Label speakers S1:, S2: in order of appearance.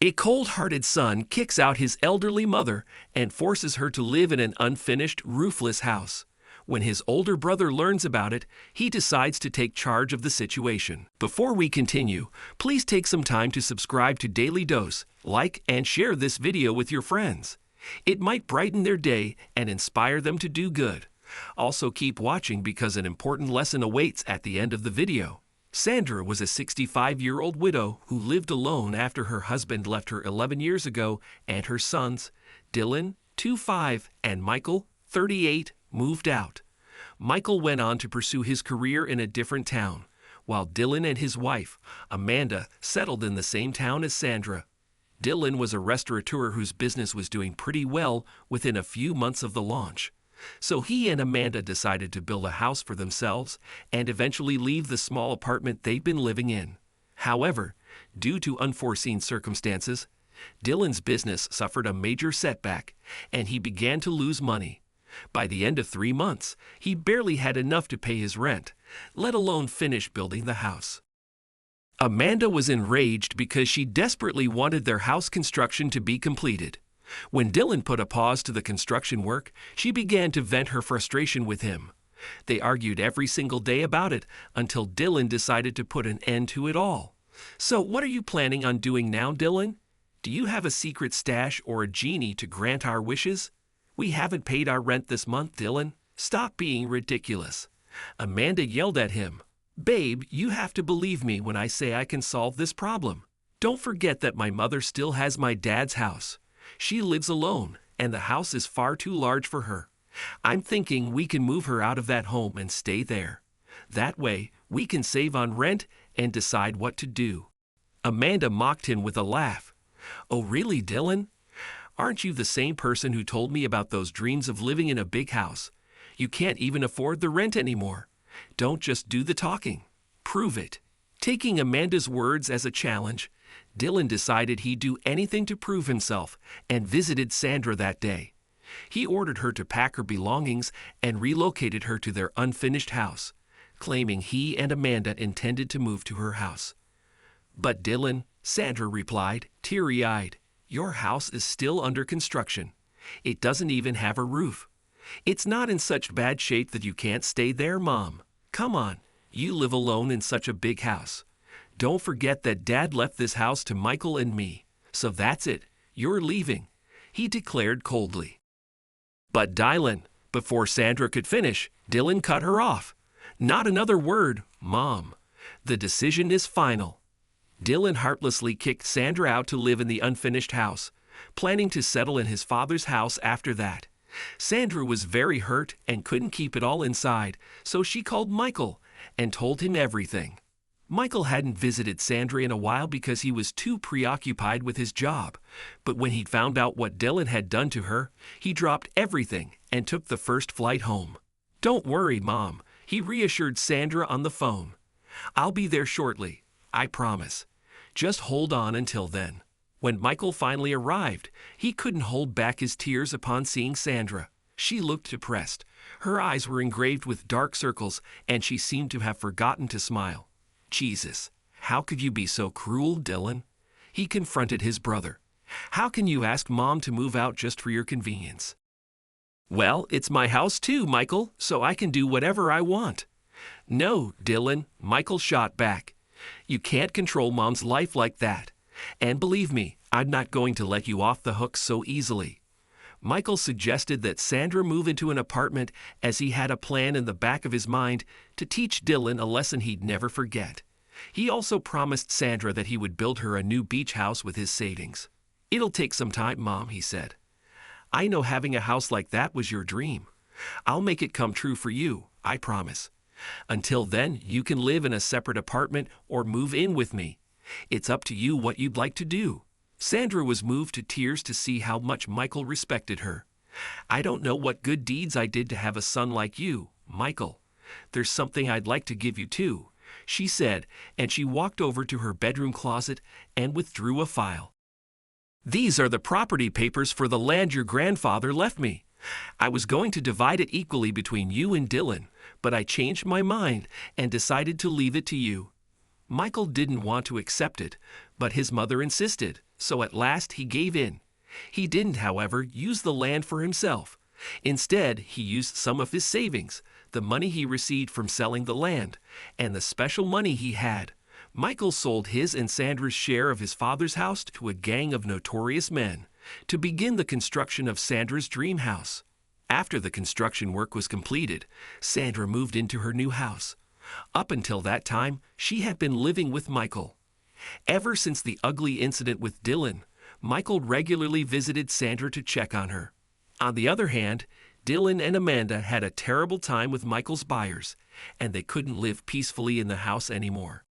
S1: A cold-hearted son kicks out his elderly mother and forces her to live in an unfinished, roofless house. When his older brother learns about it, he decides to take charge of the situation. Before we continue, please take some time to subscribe to Dailydose, like and share this video with your friends. It might brighten their day and inspire them to do good. Also keep watching because an important lesson awaits at the end of the video. Sandra was a 65-year-old widow who lived alone after her husband left her 11 years ago, and her sons, Dylan, 25, and Michael, 38, moved out. Michael went on to pursue his career in a different town, while Dylan and his wife, Amanda, settled in the same town as Sandra. Dylan was a restaurateur whose business was doing pretty well within a few months of the launch. So he and Amanda decided to build a house for themselves and eventually leave the small apartment they'd been living in. However, due to unforeseen circumstances, Dylan's business suffered a major setback and he began to lose money. By the end of 3 months, he barely had enough to pay his rent, let alone finish building the house. Amanda was enraged because she desperately wanted their house construction to be completed. When Dylan put a pause to the construction work, she began to vent her frustration with him. They argued every single day about it until Dylan decided to put an end to it all. "So what are you planning on doing now, Dylan? Do you have a secret stash or a genie to grant our wishes? We haven't paid our rent this month, Dylan. Stop being ridiculous." Amanda yelled at him. "Babe, you have to believe me when I say I can solve this problem. Don't forget that my mother still has my dad's house. She lives alone, and the house is far too large for her. I'm thinking we can move her out of that home and stay there. That way, we can save on rent and decide what to do." Amanda mocked him with a laugh. "Oh really, Dylan? Aren't you the same person who told me about those dreams of living in a big house? You can't even afford the rent anymore. Don't just do the talking. Prove it." Taking Amanda's words as a challenge, Dylan decided he'd do anything to prove himself and visited Sandra that day. He ordered her to pack her belongings and relocated her to their unfinished house, claiming he and Amanda intended to move to her house. "But Dylan," Sandra replied, teary-eyed, "your house is still under construction. It doesn't even have a roof. It's not in such bad shape that you can't stay there, Mom. Come on, you live alone in such a big house. Don't forget that Dad left this house to Michael and me. So that's it, you're leaving," he declared coldly. But Dylan, before Sandra could finish, Dylan cut her off. "Not another word, Mom. The decision is final." Dylan heartlessly kicked Sandra out to live in the unfinished house, planning to settle in his father's house after that. Sandra was very hurt and couldn't keep it all inside, so she called Michael and told him everything. Michael hadn't visited Sandra in a while because he was too preoccupied with his job, but when he'd found out what Dylan had done to her, he dropped everything and took the first flight home. "Don't worry, Mom," he reassured Sandra on the phone. "I'll be there shortly, I promise. Just hold on until then." When Michael finally arrived, he couldn't hold back his tears upon seeing Sandra. She looked depressed. Her eyes were engraved with dark circles, and she seemed to have forgotten to smile. "Jesus, how could you be so cruel, Dylan?" He confronted his brother. "How can you ask Mom to move out just for your convenience?" "Well, it's my house too, Michael, so I can do whatever I want." "No, Dylan," Michael shot back. "You can't control Mom's life like that. And believe me, I'm not going to let you off the hook so easily." Michael suggested that Sandra move into an apartment as he had a plan in the back of his mind to teach Dylan a lesson he'd never forget. He also promised Sandra that he would build her a new beach house with his savings. "It'll take some time, Mom," he said. "I know having a house like that was your dream. I'll make it come true for you, I promise. Until then, you can live in a separate apartment or move in with me. It's up to you what you'd like to do." Sandra was moved to tears to see how much Michael respected her. "I don't know what good deeds I did to have a son like you, Michael. There's something I'd like to give you too," she said, and she walked over to her bedroom closet and withdrew a file. "These are the property papers for the land your grandfather left me. I was going to divide it equally between you and Dylan, but I changed my mind and decided to leave it to you. Michael didn't want to accept it, but his mother insisted, so at last he gave in. He didn't, however, use the land for himself. Instead, he used some of his savings, the money he received from selling the land, and the special money he had. Michael sold his and Sandra's share of his father's house to a gang of notorious men to begin the construction of Sandra's dream house. After the construction work was completed, Sandra moved into her new house. Up until that time, she had been living with Michael. Ever since the ugly incident with Dylan, Michael regularly visited Sandra to check on her. On the other hand, Dylan and Amanda had a terrible time with Michael's buyers, and they couldn't live peacefully in the house anymore.